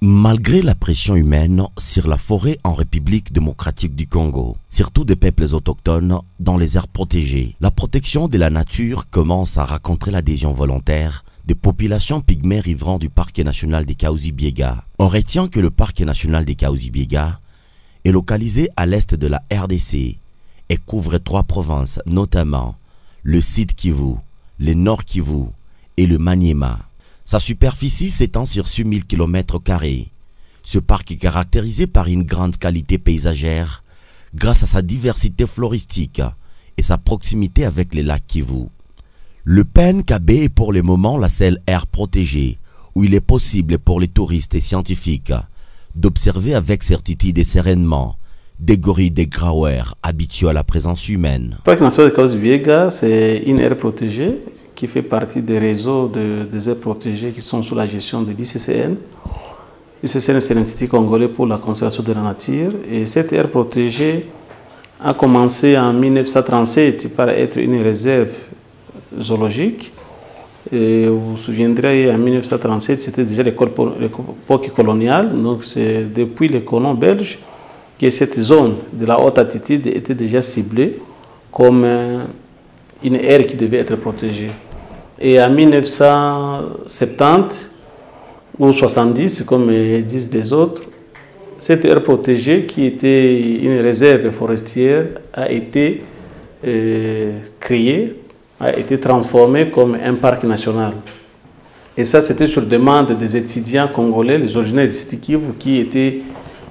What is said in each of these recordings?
Malgré la pression humaine sur la forêt en République démocratique du Congo, surtout des peuples autochtones dans les aires protégées, la protection de la nature commence à rencontrer l'adhésion volontaire des populations pygmées riveraines du parc national des Kahuzi-Biega. On retient que le parc national des Kahuzi-Biega est localisé à l'est de la RDC et couvre 3 provinces, notamment le Sud Kivu, le Nord Kivu et le Maniema. Sa superficie s'étend sur 6000 km². Ce parc est caractérisé par une grande qualité paysagère grâce à sa diversité floristique et sa proximité avec les lacs Kivu. Le PNKB est pour le moment la seule aire protégée où il est possible pour les touristes et scientifiques d'observer avec certitude et sereinement des gorilles des Grauer habitués à la présence humaine. Le parc national de Kahuzi-Biega, c'est une aire protégée qui fait partie des réseaux des aires protégées qui sont sous la gestion de l'ICCN. L'ICCN, c'est l'Institut congolais pour la conservation de la nature. Et cette aire protégée a commencé en 1937 par être une réserve zoologique. Et vous vous souviendrez, en 1937, c'était déjà l'époque coloniale. Donc c'est depuis les colons belges que cette zone de la haute altitude était déjà ciblée comme une aire qui devait être protégée. Et en 1970 ou 70, comme disent les autres, cette aire protégée qui était une réserve forestière a été créée, a été transformée comme un parc national. Et ça, c'était sur demande des étudiants congolais, les originaires du Sud Kivu, qui étaient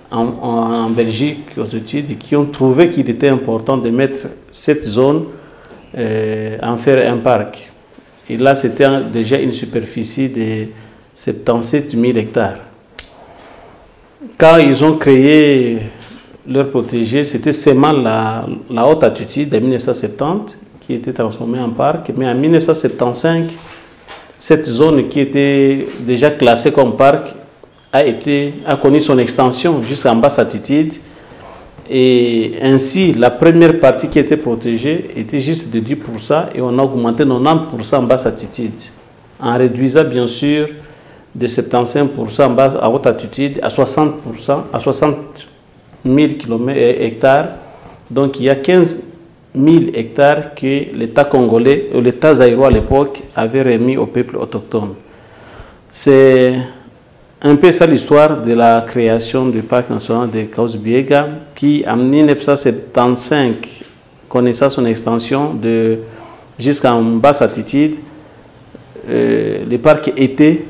en Belgique aux études et qui ont trouvé qu'il était important de mettre cette zone, en faire un parc. Et là, c'était déjà une superficie de 77 000 hectares. Quand ils ont créé leur protégé, c'était seulement la haute altitude de 1970 qui était transformée en parc. Mais en 1975, cette zone qui était déjà classée comme parc a connu son extension jusqu'en basse altitude. Et ainsi, la première partie qui était protégée était juste de 10% et on a augmenté 90% en basse altitude, en réduisant bien sûr de 75% en basse à haute altitude à 60%, à 60 000 hectares. Donc il y a 15 000 hectares que l'État congolais, ou l'État zaïrois à l'époque, avait remis au peuple autochtone. C'est un peu ça l'histoire de la création du parc national de Kahuzi-Biega qui en 1975 connaissait son extension jusqu'en basse altitude. Le parc était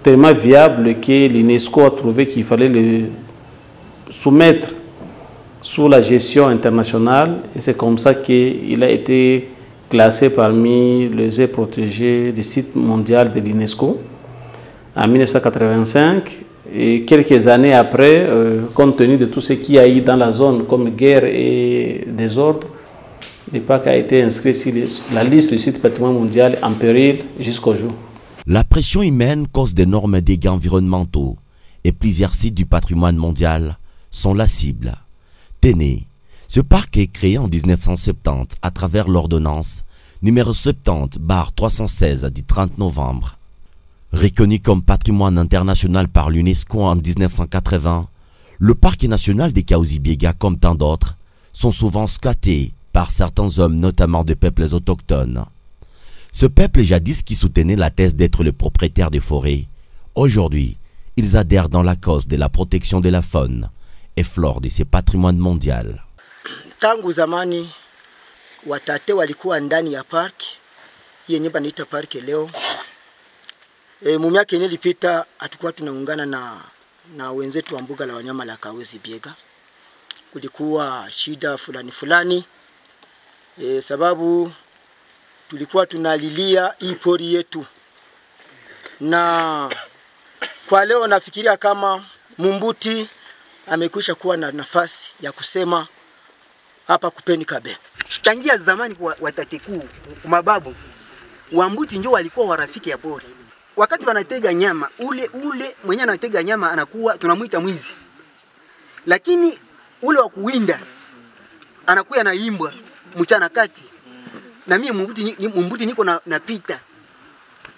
tellement viable que l'UNESCO a trouvé qu'il fallait le soumettre sous la gestion internationale et c'est comme ça qu'il a été classé parmi les aires protégées du site mondial de l'UNESCO en 1985 et quelques années après, compte tenu de tout ce qu'il y a eu dans la zone comme guerre et désordre, le parc a été inscrit sur la liste du site patrimoine mondial en péril jusqu'au jour. La pression humaine cause d'énormes dégâts environnementaux et plusieurs sites du patrimoine mondial sont la cible. Tenez, ce parc est créé en 1970 à travers l'ordonnance numéro 70/316 du 30 novembre. Reconnu comme patrimoine international par l'UNESCO en 1980, le parc national des Kahuzi-Biega, comme tant d'autres, sont souvent squattés par certains hommes, notamment des peuples autochtones. Ce peuple jadis qui soutenait la thèse d'être le propriétaire des forêts, aujourd'hui, ils adhèrent dans la cause de la protection de la faune et flore de ces patrimoines mondiaux. Tangu zamani watate walikuwa ndani ya park, hii nyumba inaitwa park leo. Mumiaka yenye ilipita hatukuwa tunaungana na wenzetu wa mbuga la wanyama la Kahuzi-Biega. Kulikuwa shida fulani sababu tulikuwa tunalilia hii pori yetu. Na kwa leo nafikiria kama Mumbuti amekwisha kuwa na nafasi ya kusema hapa kupeni kabe. Tangia zamani kwa watate kuu mababu Wambuti ndio walikuwa warafiki ya pori. Wakati wanatega nyama, ule mwenye anatega nyama anakuwa tunamuita mwizi. lakini ule wa kuwinda anakuya naimbwa mchana kati, na mimi mumbuti niko napita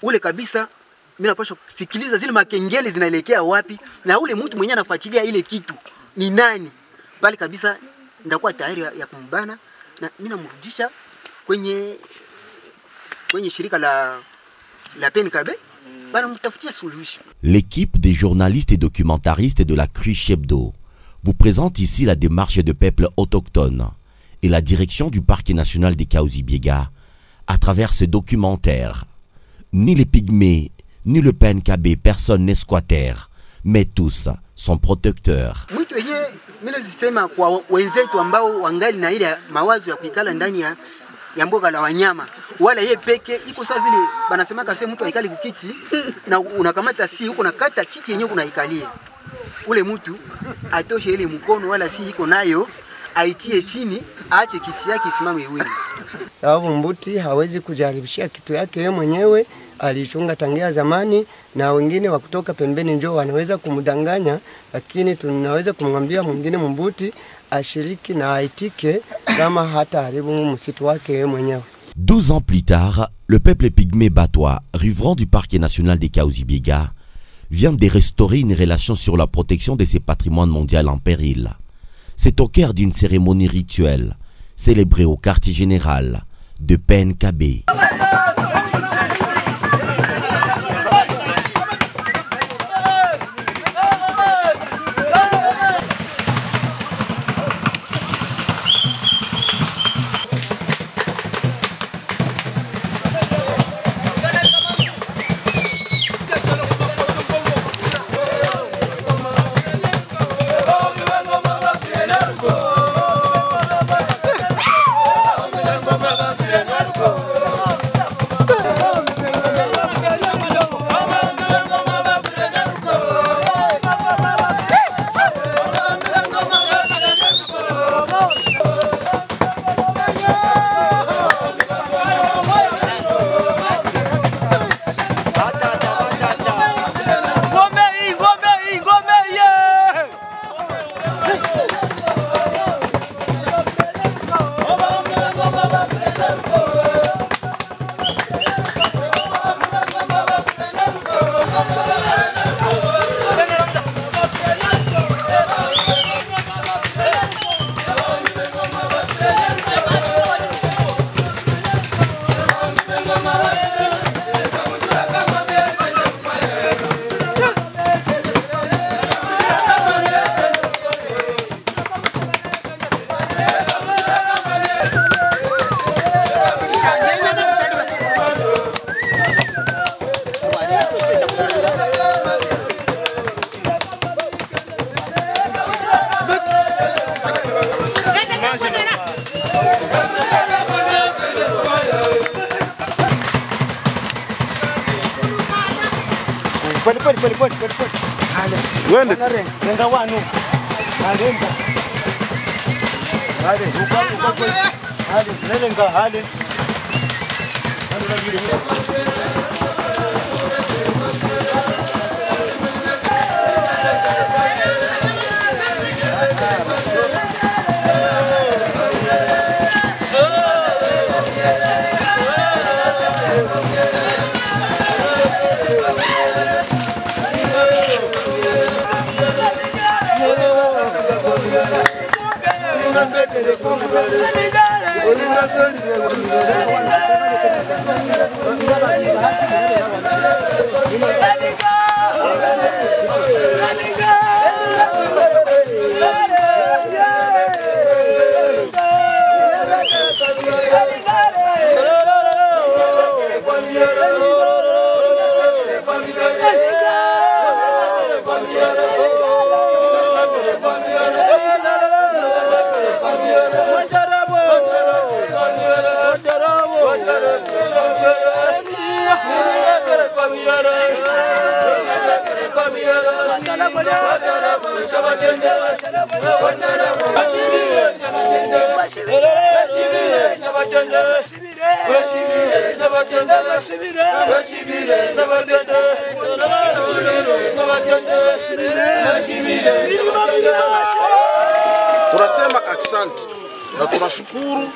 ule kabisa. Mimi napaswa kusikiliza zile makengele zinaelekea wapi, na ule mtu mwenyewe anafuatilia ile kitu ni nani pale kabisa, ndakuwa tayari ya kumbana, na mimi namrudisha kwenye shirika la PNKB. L'équipe des journalistes et documentaristes de la Cruche Hebdo vous présente ici la démarche de peuples autochtones et la direction du parc national des Kahuzi-Biega à travers ce documentaire. Ni les pygmées, ni le PNKB, personne n'est squatter, mais tous sont protecteurs. Ya mboga la wanyama wala ye peke iko sawa vile banasema kase mtu aikali kukiti na unakamata si huko nakata kiti yenyewe kunaikalia, ule mtu atoshe ile mkono wala si iko nayo aitie chini, aache kiti yake isimame wima, sababu mbuti hawezi kujaribishia kitu yake yeye mwenyewe, alichunga tangia zamani, na wengine wa kutoka pembeni njoo wanaweza kumdanganya, lakini tunaweza kumwambia mwingine mbuti ashiriki na aitike kama hata haribu msitu wake yeye mwenyewe. 12 ans plus tard, le peuple pygmée batois, riverain du parc national des Kahuzi-Biega, vient de restaurer une relation sur la protection de ses patrimoines mondiaux en péril. C'est au cœur d'une cérémonie rituelle, célébrée au quartier général de PNKB. Wende renga wanu alenga hale uka hale renga hale Shibire, aksanti na tunashukuru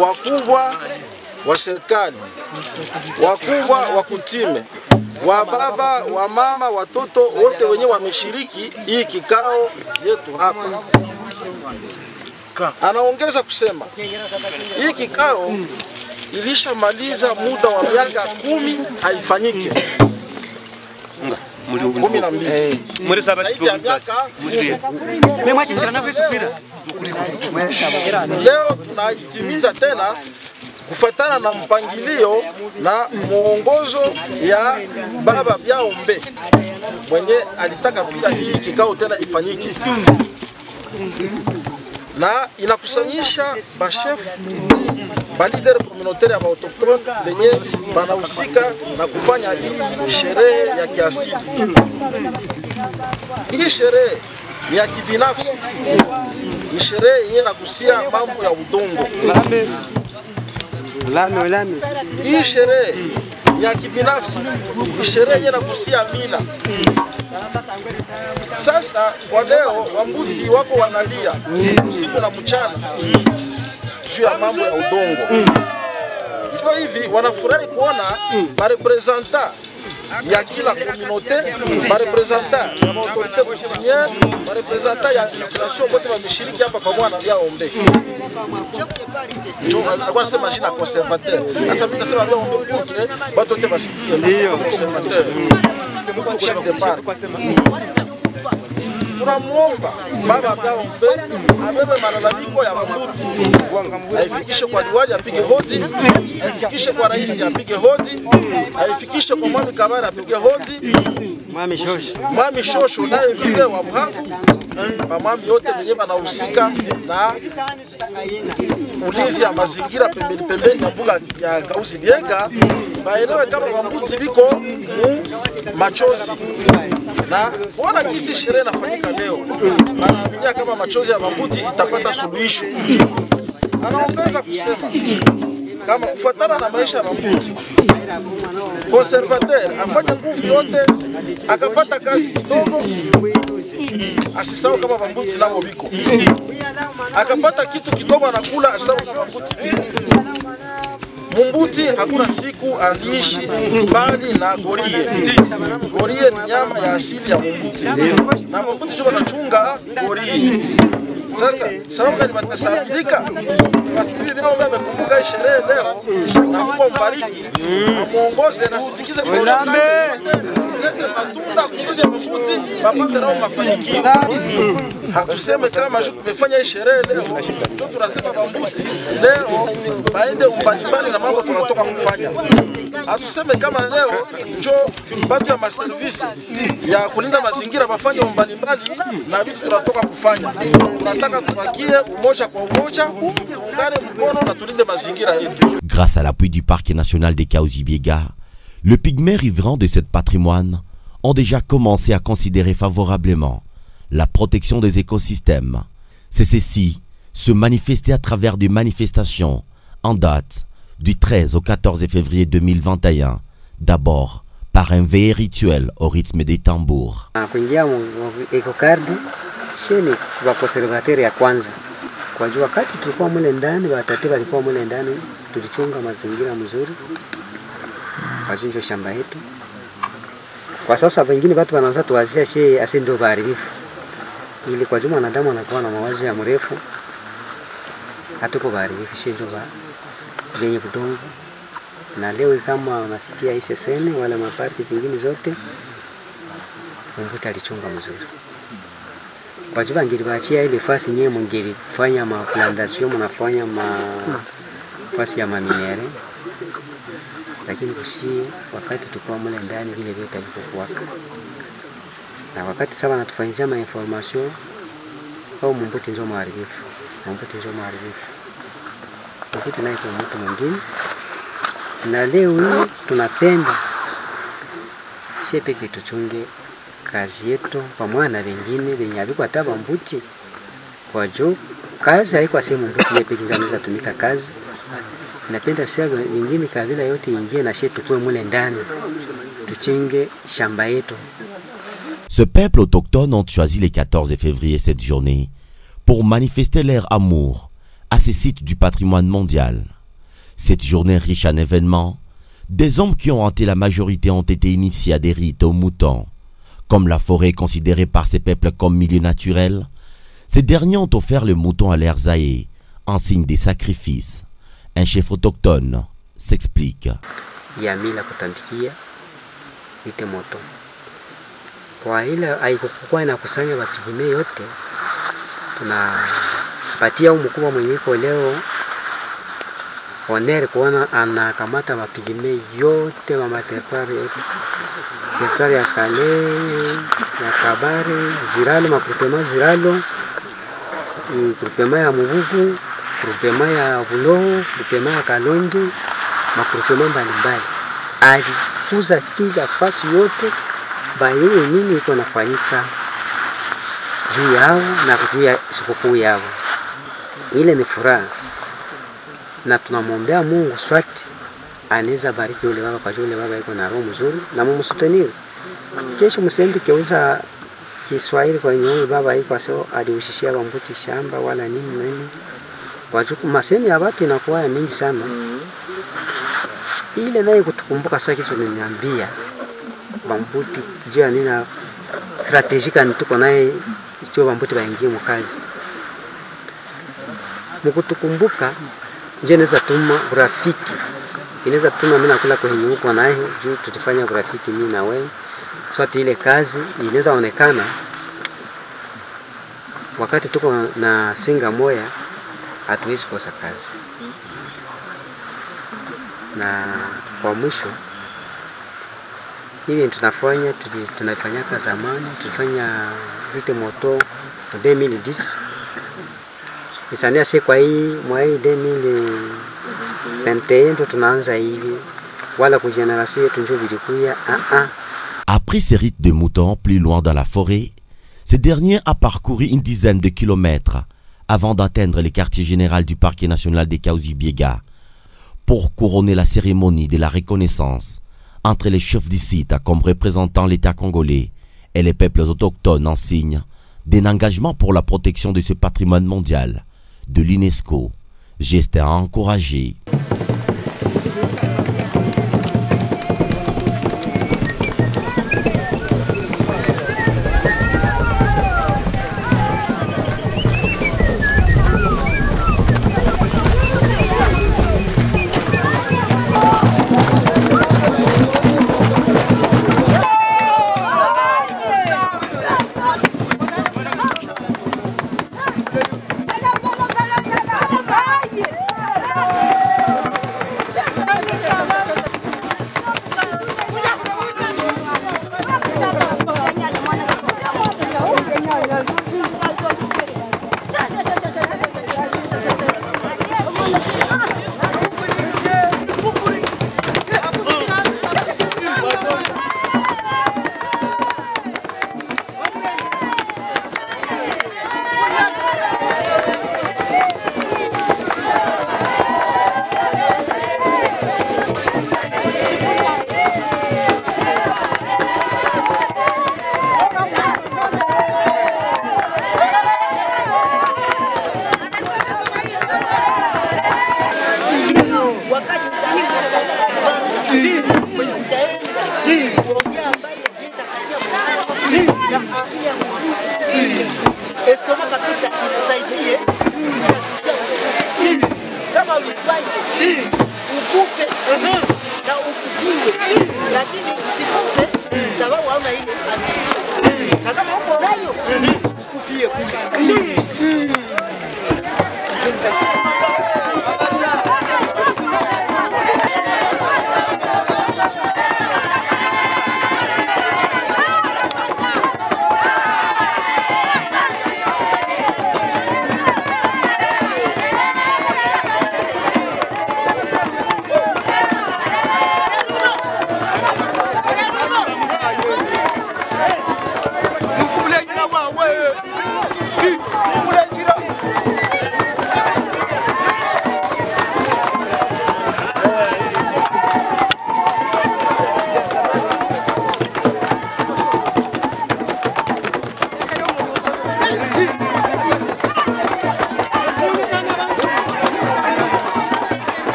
wakubwa wa serikali, wakubwa wa kutime, wa baba, wa mama, watoto wote wenye wameshiriki hii kikao yetu hapa. Anaongeza kusema hii kikao ilishamaliza muda wa miaka 10 haifanyike. 12. Leo tunaitimiza tena kufatana na mpangilio na mwongozo ya baba Biaombe mwenye alitaka pia hii kikao tena ifanyike, na inakusanyisha bashef ba leader communautaire ya autochtone lenye banahusika na kufanya hii sherehe ya kiasili. Hii sherehe ni ya kibinafsi, ni sherehe yenye nakusia mambo ya udongo. Hii sherehe ya kibinafsi ni sherehe yenye nakusia mila. Sasa kwa leo Wambuti wako wanalia usiku na mchana juu ya mambo ya udongo. Kwa hivi wanafurahi kuona barepresenta ya kila communauté, barepresenta ya autorité coutumière, barepresenta ya administration wote wameshiriki hapa pamoja na Biaombe. Kwa nasema jina conservateur. Sasa mimi nasema Biaombe contre watu wote wasikie conservateur. Chef de parc. Tunamuomba baba Biaombe abebe malalamiko ya Wambuti, aifikishe kwa diwali apige hodi, aifikishe kwa rais apige hodi, aifikishe kwa Mwami Kabara apige hodi, Mwami Shosho naye vile wa Buhavu, mamami yote wenye wanahusika na ulinzi ya mazingira pembeni ya mbuga ya Kauzi Biega, baelewe kama Wambuti liko machozi. Na kuona jinsi sherehe inafanyika leo, anaaminia kama machozi ya Wambuti itapata suluhisho. Anaongeza kusema kama kufuatana na maisha ya Wambuti, conservateur afanye nguvu yote akapata kazi kidogo, asisahau kama Wambuti nao biko, akapata kitu kidogo anakula, asisahau kama Wambuti biko. Mumbuti hakuna siku aliishi mbali na gorie. Gorie ni nyama ya asili ya Mumbuti, na Mumbuti ndio anachunga gorie. Sasa sababu gani batasabilika? Basi Biaombe amekumbuka sherehe leo, na Mungu mbariki, amuongoze na sindikize kuleta matunda kusudi ya Mumbuti bapate nao mafanikio. Hatuseme kama tumefanya hii sherehe leo, ndio tunasema Wambuti leo baende umbali na mambo tunatoka kufanya. Hatuseme kama leo ndio batu ya maservisi ya kulinda mazingira bafanye umbali na vitu tunatoka kufanya. Tunataka tubakie umoja kwa umoja, tuungane mkono na tulinde mazingira yetu. Grâce à l'appui du Parc national des Kauzi Biega, le pygmée riverain de cette patrimoine ont déjà commencé à considérer favorablement la protection des écosystèmes. C'est ceci, se manifester à travers des manifestations en date du 13 au 14 février 2021, d'abord par un veillé rituel au rythme des tambours. Wa conservateur ya kwanza kwa jua wakati tulikuwa mule ndani, watatu walikuwa mule ndani, tulichunga mazingira mzuri kwa jinjo shamba yetu. Kwa sasa wengine watu wanaanza tuwazia she asindo baharibifu, ili kwa juma wanadamu wanakuwa na mawazo ya mrefu, hatuko baharibifu she ndo venye budongo. Na leo kama unasikia hii sene wala maparki zingine zote Mumbuti alichunga mzuri. Kwa jua ngilibaachia ile fasi nyewe mngelifanya ma plantation, mnafanya fasi ya maminere, lakini kusi wakati tukua mule ndani vile vyote vilikuwaka. Na wakati sasa natufanyia ma information au Mumbuti ndio maharibifu. Mumbuti ndio maharibifu. Mumbuti naye kwa mtu mwingine. Na leo tunapenda peke tuchunge kazi yetu pamoja na wengine wenye alikuwa hata Mumbuti kwa juu kazi haiko sema Mumbuti yeye peke anaweza tumika kazi. Napenda sasa wengine kabila yote ingie na shetu kwa mule ndani tuchinge shamba yetu. Ce peuple autochtone ont choisi le 14 février cette journée pour manifester leur amour à ces sites du patrimoine mondial. Cette journée riche en événements, des hommes qui ont hanté la majorité ont été initiés à des rites aux moutons. Comme la forêt est considérée par ces peuples comme milieu naturel, ces derniers ont offert le mouton à leurs aïeux, en signe des sacrifices. Un chef autochtone s'explique. Ya mila kutambikia ite moto. Kwa ile haikukuwa inakusanya wapigime yote, tunapatia mkubwa mwenye iko leo onere kuona anakamata mapigime yote wa matepari yote. Tepari ya Kale, ya Kabare, Ziralo, makrupema Ziralo, krupema ya Mubugu, krupema ya Buloho, krupema ya Kalondi, makrupema mbalimbali. Alifuza kila fasi yote bayo nini iko nafanyika juu yao na juu ya sikukuu yao. Ile ni furaha. Na tunamwombea Mungu swati anaweza bariki yule baba kwa yule baba iko na roho mzuri na mumsuteniri. Kesho msende keuza Kiswahili kwa yule baba iko sio alihusishia Bambuti shamba wala nini. Wajuku masemi ya watu inakuwa ya mingi sana. Ile naye kutukumbuka sasa kitu niniambia Bambuti jua nina strategika nituko naye jua Bambuti baingie mkazi. Mkutukumbuka je inaweza tuma urafiki. Inaweza tuma mimi nakula kwenye huko naye juu tutafanya urafiki mimi na wewe. Sote ile kazi inaweza onekana wakati tuko na singa moya hatuwezi kosa kazi. Na kwa mwisho hivi tunafanya kazi zamani, tulifanya vite moto 2010. Isania si kwa hii mwai 2021 tunaanza hivi wala kwa generation yetu ndio vilikuya Après ces rites de moutons plus loin dans la forêt, ce dernier a parcouru une dizaine de kilomètres avant d'atteindre le quartier général du parc national des Kahuzi-Biega pour couronner la cérémonie de la reconnaissance entre les chefs du site comme représentant l'État congolais et les peuples autochtones en signe d'un engagement pour la protection de ce patrimoine mondial de l'UNESCO. Geste à encourager.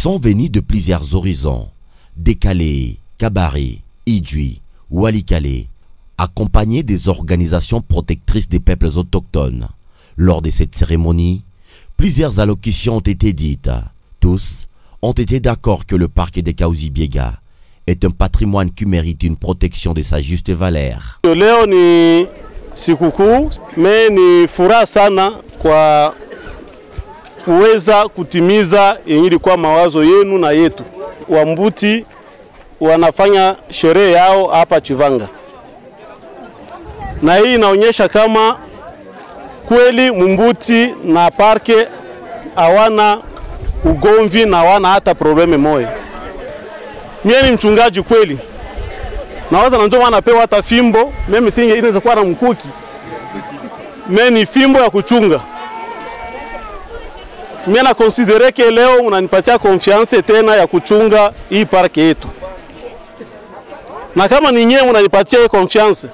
sont venus de plusieurs horizons, Décalé, Kabaré, Idjui, Walikale, accompagnés des organisations protectrices des peuples autochtones. Lors de cette cérémonie, plusieurs allocutions ont été dites. Tous ont été d'accord que le parc de Kahuzi-Biega est un patrimoine qui mérite une protection de sa juste valeur. Leo ni sikukuu, ni furaha sana kwa kuweza kutimiza yenye ilikuwa mawazo yenu na yetu. Wambuti wanafanya sherehe yao hapa Chivanga. Na hii inaonyesha kama kweli Mumbuti na parke hawana ugomvi na hawana hata probleme moja. Mimi ni mchungaji kweli. Nawaza na ndio maana napewa hata fimbo, mimi singe inaweza kuwa na mkuki. Mimi ni fimbo ya kuchunga. Mimi na considere que leo unanipatia confiance tena ya kuchunga hii parke yetu. Na kama ni nyewe unanipatia hii confiance,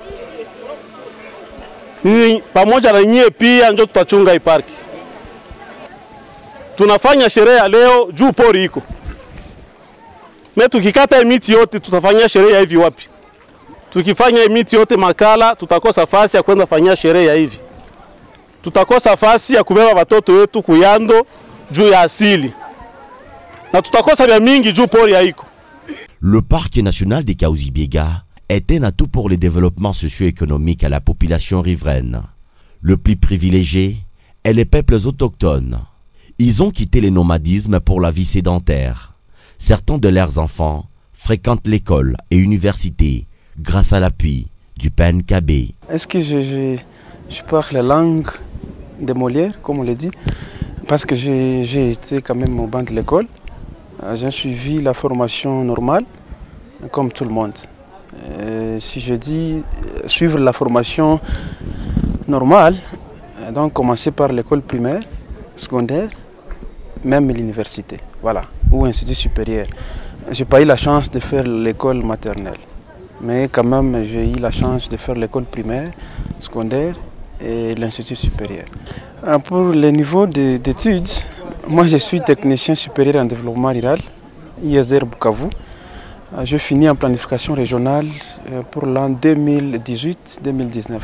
ni pamoja na nyie pia ndio tutachunga hii parki. Tunafanya sherehe ya leo juu pori iko. Na tukikata miti yote tutafanya sherehe ya hivi wapi? Tukifanya miti yote makala tutakosa fasi ya kwenda fanyia sherehe ya hivi. Tutakosa fasi ya kubeba watoto wetu kuyando juu ya asili. Na tutakosa vya mingi juu pori haiko. Le parc national de Kahuzi-Biega est un atout pour le développement socio-économique à la population riveraine. Le plus privilégié est les peuples autochtones. Ils ont quitté le nomadisme pour la vie sédentaire. Certains de leurs enfants fréquentent l'école et l'université grâce à l'appui du PNKB. Est-ce que je parle la langue de Molière, comme on le dit? Parce que j'ai été quand même au banc de l'école. J'ai suivi la formation normale, comme tout le monde. Si je dis suivre la formation normale, donc commencer par l'école primaire, secondaire, même l'université, voilà, ou institut supérieur. Je n'ai pas eu la chance de faire l'école maternelle, mais quand même j'ai eu la chance de faire l'école primaire, secondaire et l'institut supérieur. Pour le niveau d'études, moi je suis technicien supérieur en développement rural, ISR Bukavu. Je finis en planification régionale pour l'an 2018-2019.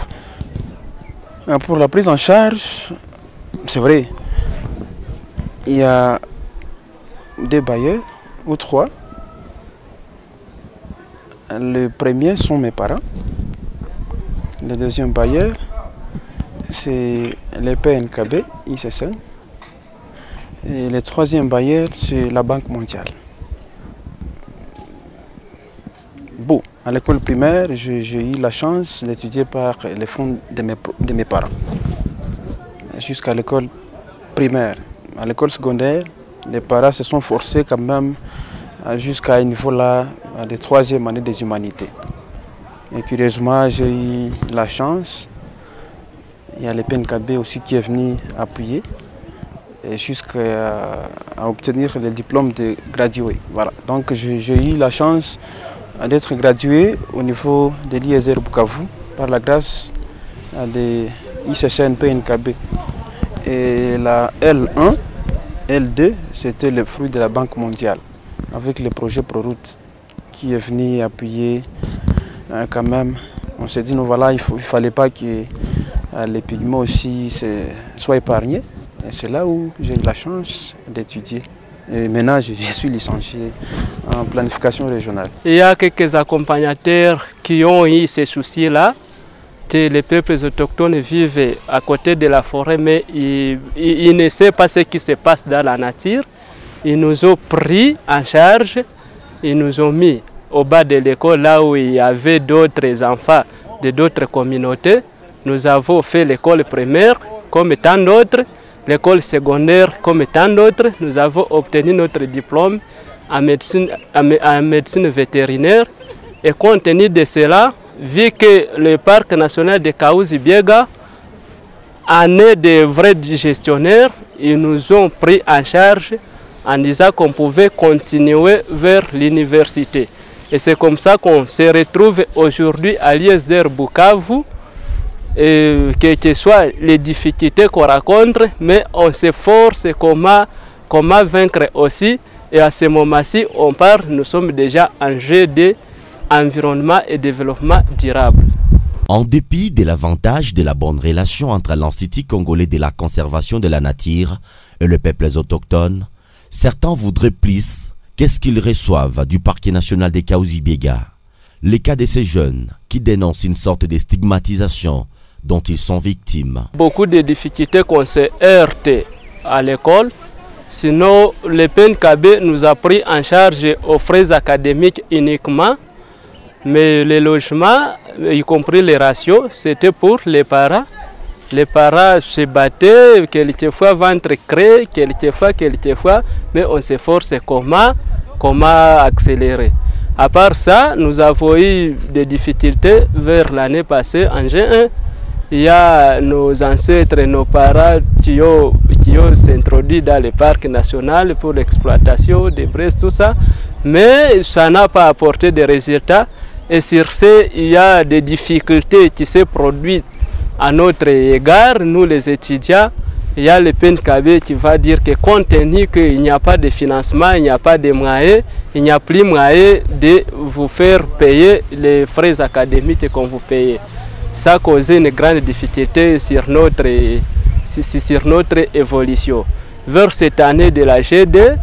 Pour la prise en charge, c'est vrai, il y a 2 bailleurs ou 3. Le premier sont mes parents. Le deuxième bailleur, c'est le PNKB, ICSN. Et le troisième bailleur, c'est la Banque mondiale. Bon, à l'école primaire, j'ai eu la chance d'étudier par les fonds de mes parents. Jusqu'à l'école primaire. À l'école secondaire, les parents se sont forcés quand même jusqu'à un niveau là de 3e année des humanités. Et curieusement, j'ai eu la chance. Il y a le PNKB aussi qui est venu appuyer jusqu'à obtenir le diplôme de gradué. Voilà. Donc j'ai eu la chance d'être gradué au niveau de l'ISR Bukavu par la grâce de ICSN PNKB. Et la L1, L2, c'était le fruit de la Banque mondiale avec le projet ProRoute qui est venu appuyer quand même. On s'est dit, non, voilà, il ne fallait pas que les pygmées aussi soient épargnés. Et c'est là où j'ai eu la chance d'étudier. Et maintenant, je suis licencié en planification régionale. Il y a quelques accompagnateurs qui ont eu ces soucis-là. Les peuples autochtones vivent à côté de la forêt, mais ils ne savent pas ce qui se passe dans la nature. Ils nous ont pris en charge, ils nous ont mis au bas de l'école, là où il y avait d'autres enfants de d'autres communautés. Nous avons fait l'école primaire comme tant d'autres, l'école secondaire comme tant d'autres. Nous avons obtenu notre diplôme en médecine vétérinaire. Et compte tenu de cela, vu que le parc national de Kahuzi-Biega en est de vrais gestionnaires, ils nous ont pris en charge en disant qu'on pouvait continuer vers l'université. Et c'est comme ça qu'on se retrouve aujourd'hui à l'ISR Bukavu, que ce soit les difficultés qu'on rencontre, mais on s'efforce comment vaincre aussi Et à ce moment-ci, on parle, nous sommes déjà en GD, environnement et développement durable. En dépit de l'avantage de la bonne relation entre l'Institut congolais de la conservation de la nature et les peuples autochtones, certains voudraient plus qu'est-ce qu'ils reçoivent du parc national des Kahuzi-Biega. Les cas de ces jeunes qui dénoncent une sorte de stigmatisation dont ils sont victimes. Beaucoup de difficultés qu'on s'est heurté à l'école. Sinon, le PNKB nous a pris en charge aux frais académiques uniquement. Mais les logements, y compris les ratios, c'était pour les parents. Les parents se battaient, quelquefois ventre creux, quelquefois, mais on s'efforce comment accélérer. À part ça, nous avons eu des difficultés vers l'année passée en G1. Il y a nos ancêtres, nos parents qui ont s'introduit dans le parc national pour l'exploitation des braises, tout ça. Mais ça n'a pas apporté de résultats. Et sur ce, il y a des difficultés qui se produisent à notre égard, nous les étudiants. Il y a le PNKB qui va dire que compte tenu qu'il n'y a pas de financement, il n'y a pas de moyens, il n'y a plus moyen de vous faire payer les frais académiques qu'on vous paye. Ça a causé une grande difficulté sur notre évolution. Vers cette année de la G2,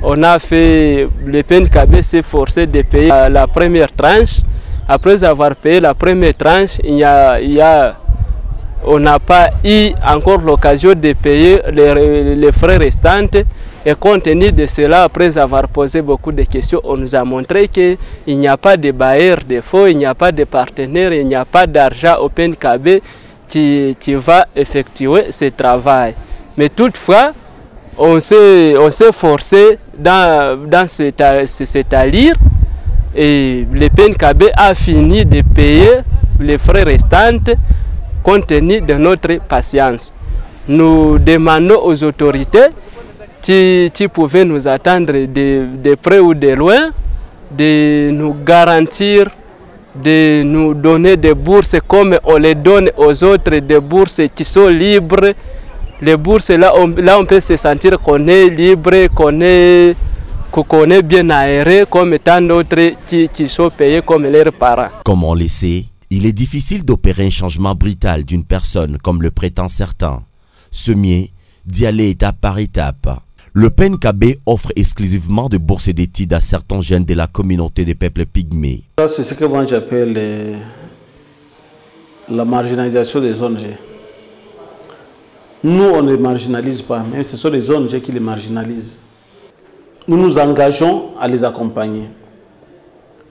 on a fait, le PNKB s'est forcé de payer la première tranche. Après avoir payé la première tranche, on n'a pas eu encore l'occasion de payer les frais restants. Et compte tenu de cela, après avoir posé beaucoup de questions, on nous a montré qu'il n'y a pas de bailleur de fonds, il n'y a pas de partenaire, il n'y a pas d'argent au PNKB qui va effectuer ce travail. Mais toutefois, on s'est forcé dans cet allure et le PNKB a fini de payer les frais restants compte tenu de notre patience. Nous demandons aux autorités qui pouvaient nous attendre de près ou de loin, de nous garantir, de nous donner des bourses comme on les donne aux autres, des bourses qui sont libres. Les bourses, là on peut se sentir qu'on est libre, qu'on est bien aéré, comme tant d'autres qui sont payés comme leurs parents. Comme on le sait, il est difficile d'opérer un changement brutal d'une personne comme le prétend certains. Ce mieux d'y aller étape par étape. Le PNKB offre exclusivement de bourses d'études à certains jeunes de la communauté des peuples pygmées. Ça, c'est ce que moi j'appelle la marginalisation des ONG. Nous, on ne les marginalise pas, mais ce sont les ONG qui les marginalisent. Nous nous engageons à les accompagner.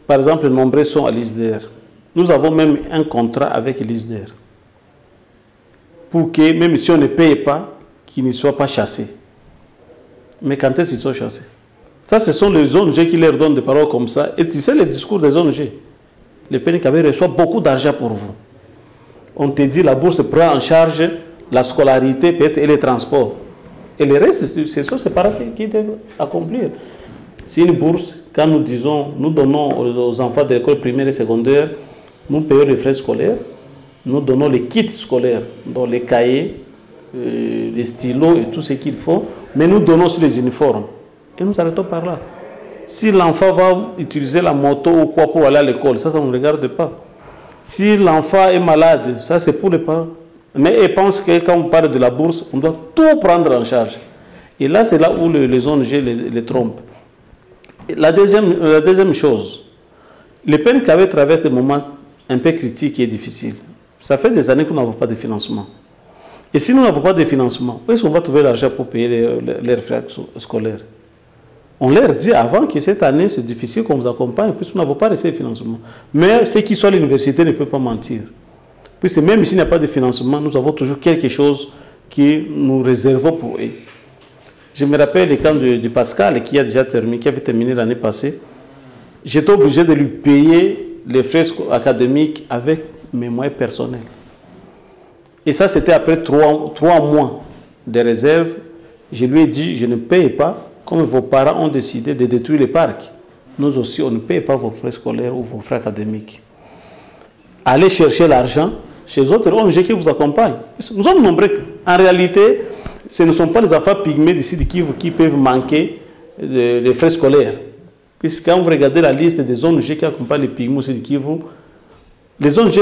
Par exemple, nombreux sont à l'ISDER. Nous avons même un contrat avec l'ISDER pour que, même si on ne paye pas, qu'ils ne soient pas chassés. Mais quand est-ce qu'ils sont chassés? Ça, ce sont les ONG qui leur donnent des paroles comme ça. Et tu sais le discours des ONG. Le PNKB reçoit beaucoup d'argent pour vous. On te dit la bourse prend en charge la scolarité peut-être et les transports. Et le reste, c'est séparés qui doivent accomplir. C'est une bourse, quand nous disons, nous donnons aux enfants de l'école primaire et secondaire, nous payons les frais scolaires, nous donnons les kits scolaires, dont les cahiers, les stylos et tout ce qu'il faut, mais nous donnons aussi les uniformes. Et nous arrêtons par là. Si l'enfant va utiliser la moto ou quoi pour aller à l'école, ça ne nous regarde pas. Si l'enfant est malade, ça c'est pour les parents. Mais ils pensent que quand on parle de la bourse, on doit tout prendre en charge. Et là, c'est là où les ONG les trompent. La deuxième chose, le PNKB traverse des moments un peu critiques et difficiles. Ça fait des années que nous n'avons pas de financement. Et si nous n'avons pas de financement, où est-ce qu'on va trouver l'argent pour payer leurs frais scolaires? On leur dit avant que cette année, c'est difficile qu'on vous accompagne, puisque nous n'avons pas reçu de financement. Mais ceux qui sont à l'université ne peuvent pas mentir. Puisque même s'il n'y a pas de financement, nous avons toujours quelque chose que nous réservons pour eux. Je me rappelle le camp de Pascal qui avait terminé l'année passée. J'étais obligé de lui payer les frais académiques avec mes moyens personnels. Et ça, c'était après 3 mois de réserve. Je lui ai dit, je ne paye pas, comme vos parents ont décidé de détruire les parcs. Nous aussi, on ne paye pas vos frais scolaires ou vos frais académiques. Allez chercher l'argent chez d'autres ONG qui vous accompagnent. Nous sommes nombreux. En réalité, ce ne sont pas les enfants pygmées d'ici de Kivu qui peuvent manquer les frais scolaires. Puisque quand vous regardez la liste des ONG qui accompagnent les pygmées au Sud Kivu, les ONG,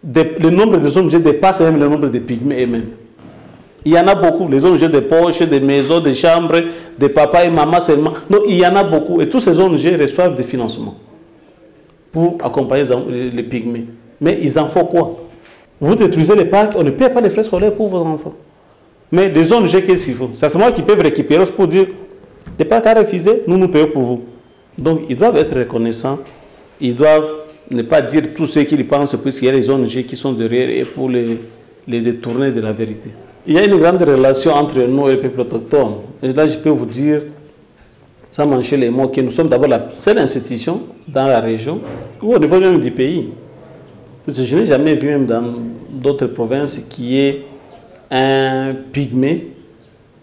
le nombre des ONG dépasse même le nombre de pygmées eux-mêmes. Il y en a beaucoup, les ONG de poches, des maisons, des chambres, des papas et mamas seulement. Non, il y en a beaucoup. Et tous ces ONG reçoivent des financements pour accompagner les pygmées. Mais ils en font quoi? Vous détruisez les parcs, on ne paie pas les frais scolaires pour vos enfants. Mais les ONG, qu'est-ce qu'ils font? C'est seulement qu'ils peuvent récupérer pour dire, les parcs à refuser, nous payons pour vous. Donc ils doivent être reconnaissants, ils doivent ne pas dire tout ce qu'ils pensent, puisqu'il y a les ONG qui sont derrière et pour les détourner de la vérité. Il y a une grande relation entre nous et les peuples autochtones. Et là, je peux vous dire, sans mancher les mots, que nous sommes d'abord la seule institution dans la région, ou au niveau même du pays. Parce que je n'ai jamais vu, même dans d'autres provinces, qui est un pygmée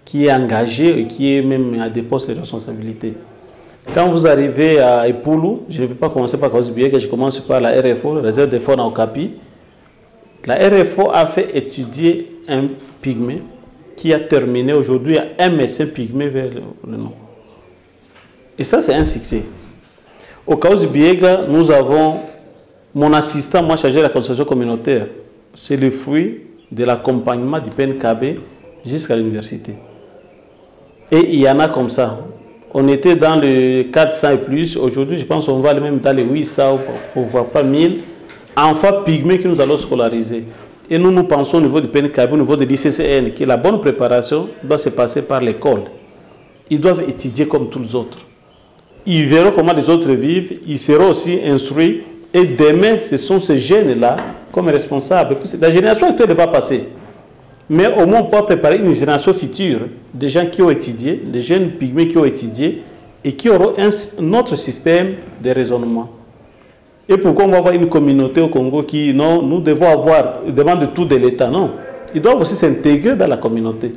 qui est engagé et qui est même à des postes de responsabilité. Quand vous arrivez à Epulu, je ne vais pas commencer par Kaouzi-Biega, je commence par la RFO, la réserve des faune à Okapi. La RFO a fait étudier un pygmée qui a terminé aujourd'hui à un médecin pygmée vers le nom. Et ça, c'est un succès. Au Kaouzi-Biega, nous avons mon assistant, moi chargé de la conservation communautaire. C'est le fruit de l'accompagnement du PNKB jusqu'à l'université. Et il y en a comme ça. On était dans le 400 et plus. Aujourd'hui, je pense qu'on va aller même dans les 800, pour voir pas 1000 enfants pygmées que nous allons scolariser. Et nous pensons au niveau du PNKB, au niveau de l'ICCN, que la bonne préparation doit se passer par l'école. Ils doivent étudier comme tous les autres. Ils verront comment les autres vivent. Ils seront aussi instruits. Et demain, ce sont ces jeunes-là comme responsables. La génération actuelle va passer. Mais au moins, on peut préparer une génération future, des gens qui ont étudié, des jeunes pygmées qui ont étudié et qui auront un autre système de raisonnement. Et pourquoi on va avoir une communauté au Congo qui, non, nous devons avoir, ils demandent tout de l'État, non. Ils doivent aussi s'intégrer dans la communauté.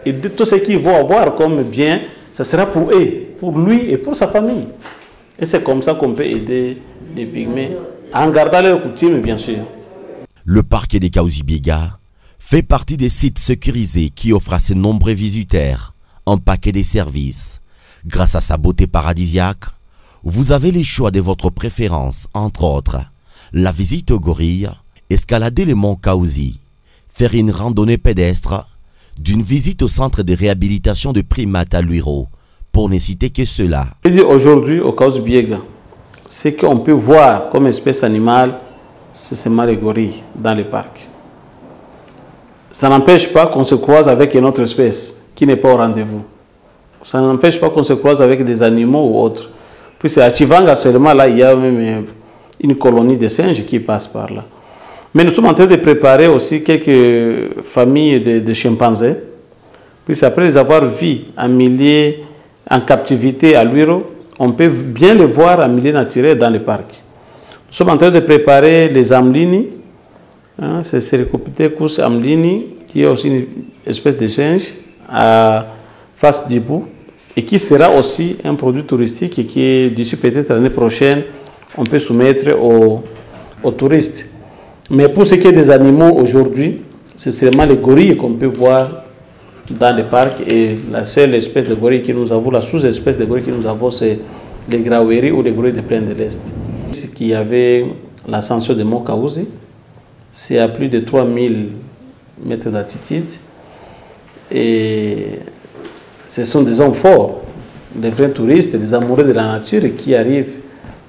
Et de tout ce qu'ils vont avoir comme bien, ça sera pour eux, pour lui et pour sa famille. Et c'est comme ça qu'on peut aider les pygmées, en gardant leurs coutumes, bien sûr. Le parc des Kaouzi-Biega fait partie des sites sécurisés qui offrent à ses nombreux visiteurs un paquet de services. Grâce à sa beauté paradisiaque, vous avez les choix de votre préférence, entre autres, la visite aux gorilles, escalader le mont Kaouzi, faire une randonnée pédestre, d'une visite au centre de réhabilitation de primates à Luiro, pour ne citer que cela. Aujourd'hui, au Kaouzi-Biega, ce qu'on peut voir comme espèce animale, c'est seulement les gorilles dans les parcs. Ça n'empêche pas qu'on se croise avec une autre espèce qui n'est pas au rendez-vous. Ça n'empêche pas qu'on se croise avec des animaux ou autres. Puis c'est à Chivanga seulement, là, il y a même une colonie de singes qui passe par là. Mais nous sommes en train de préparer aussi quelques familles de chimpanzés. Puis après les avoir vus en milieu, en captivité à Luiro, on peut bien les voir en milieu naturel dans les parcs. Nous sommes en train de préparer les amlini. C'est Cercopithecus amlini, qui est aussi une espèce de singe à face du bout et qui sera aussi un produit touristique et qui, d'ici peut-être l'année prochaine, on peut soumettre aux touristes. Mais pour ce qui est des animaux aujourd'hui, c'est seulement les gorilles qu'on peut voir dans les parcs et la seule espèce de gorille que nous avons, la sous-espèce de gorille que nous avons, c'est les Graweri ou les gorilles des plaines de l'Est. Ce qu'il y avait l'ascension de Mont Kaouzi, c'est à plus de 3000 mètres d'altitude et ce sont des hommes forts, des vrais touristes, des amoureux de la nature qui arrivent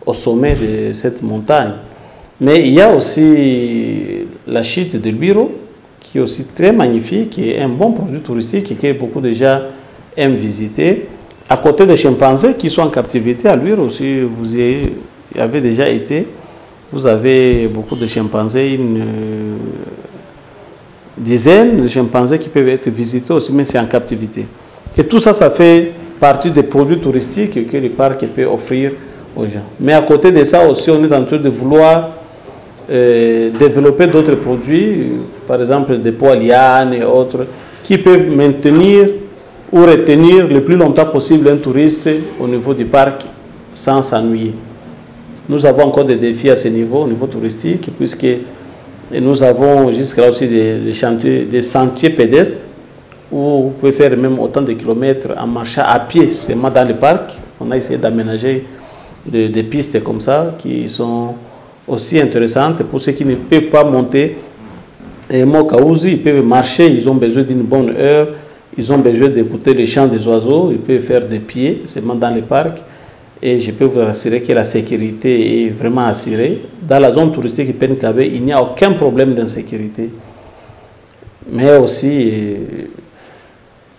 au sommet de cette montagne. Mais il y a aussi la chute de Luiro, qui est aussi très magnifique, qui est un bon produit touristique et que beaucoup de gens aiment visiter. À côté des chimpanzés qui sont en captivité à Luiro, si vous y avez déjà été, vous avez beaucoup de chimpanzés, une dizaine de chimpanzés qui peuvent être visités aussi, mais c'est en captivité. Et tout ça, ça fait partie des produits touristiques que le parc peut offrir aux gens. Mais à côté de ça aussi, on est en train de vouloir développer d'autres produits, par exemple des pois lianes et autres, qui peuvent maintenir ou retenir le plus longtemps possible un touriste au niveau du parc sans s'ennuyer. Nous avons encore des défis à ce niveau, au niveau touristique, puisque nous avons jusqu'à là aussi des sentiers pédestres où vous pouvez faire même autant de kilomètres en marchant à pied, seulement dans le parc. On a essayé d'aménager des pistes comme ça qui sont aussi intéressantes pour ceux qui ne peuvent pas monter. Et Mokauzi, ils peuvent marcher, ils ont besoin d'une bonne heure, ils ont besoin d'écouter les chants des oiseaux, ils peuvent faire des pieds seulement dans le parc. Et je peux vous assurer que la sécurité est vraiment assurée. Dans la zone touristique Penkabe, il n'y a aucun problème d'insécurité. Mais aussi,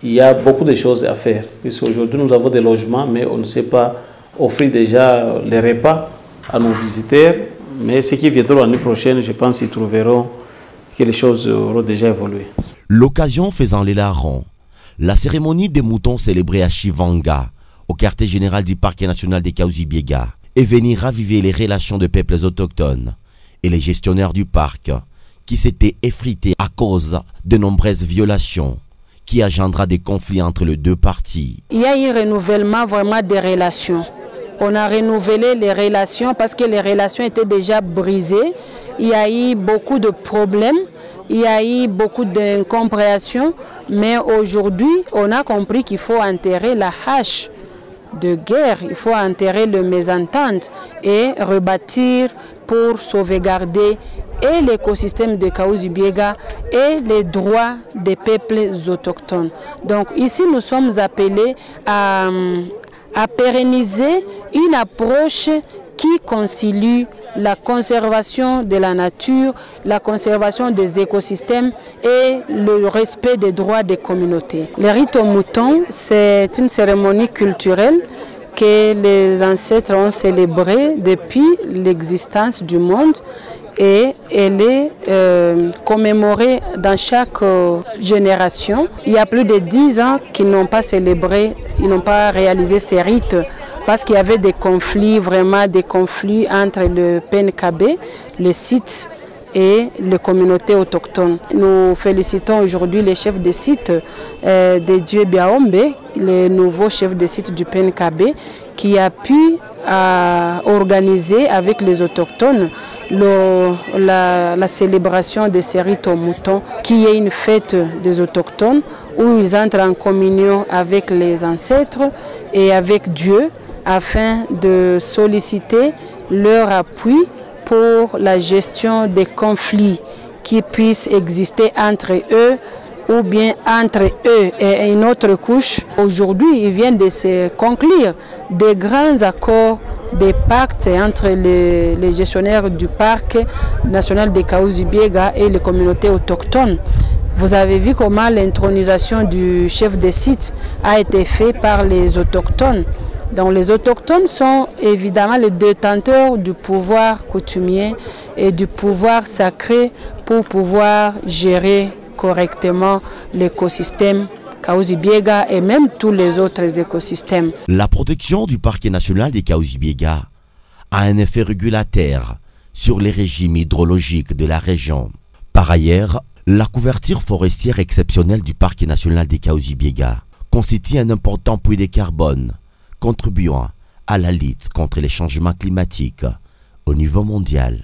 il y a beaucoup de choses à faire. Puisqu'aujourd'hui, nous avons des logements, mais on ne sait pas offrir déjà les repas à nos visiteurs. Mais ceux qui viendront l'année prochaine, je pense qu'ils trouveront que les choses auront déjà évolué. L'occasion faisant les larrons, la cérémonie des moutons célébrée à Chivanga, au quartier général du parc national des Kahuzi-Biega, est venue raviver les relations de peuples autochtones et les gestionnaires du parc qui s'étaient effrités à cause de nombreuses violations qui engendra des conflits entre les deux parties. Il y a eu un renouvellement vraiment des relations. On a renouvelé les relations parce que les relations étaient déjà brisées. Il y a eu beaucoup de problèmes, il y a eu beaucoup d'incompréhension, mais aujourd'hui, on a compris qu'il faut enterrer la hache de guerre, il faut enterrer le mésentente et rebâtir pour sauvegarder et l'écosystème de Kahuzi-Biega et les droits des peuples autochtones. Donc ici, nous sommes appelés à pérenniser une approche qui concilie la conservation de la nature, la conservation des écosystèmes et le respect des droits des communautés. Le rite au mouton, c'est une cérémonie culturelle que les ancêtres ont célébrée depuis l'existence du monde et elle est commémorée dans chaque génération. Il y a plus de 10 ans qu'ils n'ont pas célébré, ils n'ont pas réalisé ces rites parce qu'il y avait des conflits, vraiment des conflits entre le PNKB, le site et les communautés autochtones. Nous félicitons aujourd'hui les chefs de site de Dieu Biaombe, le nouveau chef de site du PNKB, qui a pu organiser avec les autochtones la célébration de ces rites au mouton, qui est une fête des autochtones où ils entrent en communion avec les ancêtres et avec Dieu afin de solliciter leur appui pour la gestion des conflits qui puissent exister entre eux ou bien entre eux et une autre couche. Aujourd'hui, ils viennent de se conclure des grands accords, des pactes entre les gestionnaires du parc national de Kahuzi-Biega et les communautés autochtones. Vous avez vu comment l'intronisation du chef de site a été faite par les autochtones. Donc les autochtones sont évidemment les détenteurs du pouvoir coutumier et du pouvoir sacré pour pouvoir gérer correctement l'écosystème Kahuzi-Biega et même tous les autres écosystèmes. La protection du parc national des Kahuzi-Biega a un effet régulateur sur les régimes hydrologiques de la région. Par ailleurs, la couverture forestière exceptionnelle du parc national des Kahuzi-Biega constitue un important puits de carbone contribuant à la lutte contre les changements climatiques au niveau mondial.